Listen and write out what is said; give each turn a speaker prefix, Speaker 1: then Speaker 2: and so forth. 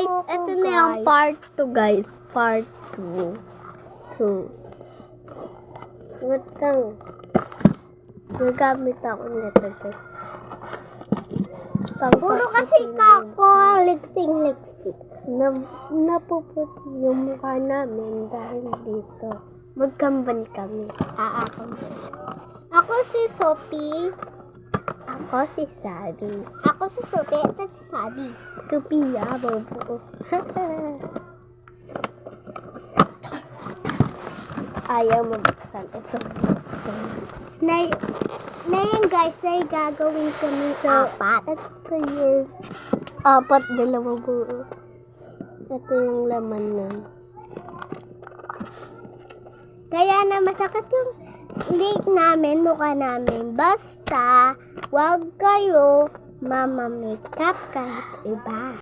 Speaker 1: Guys, ito na yung part 2 guys. Part 2. Wait lang. Nagamit ako nito guys.
Speaker 2: Puro kasi kako lipstick.
Speaker 1: Napuputi yung mukha namin dahil dito. Magkambal kami.
Speaker 2: Ako si Sophie.
Speaker 1: Ako si Sabi.
Speaker 2: Ako si Sophie. Ito si Sabi.
Speaker 1: Sophia, bobo. Ayaw mabuksan. Ito.
Speaker 2: Ngayon guys, ay gagawin kami apat.
Speaker 1: Ito yung apat, dalawang buo. Ito yung laman nun.
Speaker 2: Kaya na masakit yung leg namin, mukha namin. Basta, wag kayo mama-makeup kahit iba.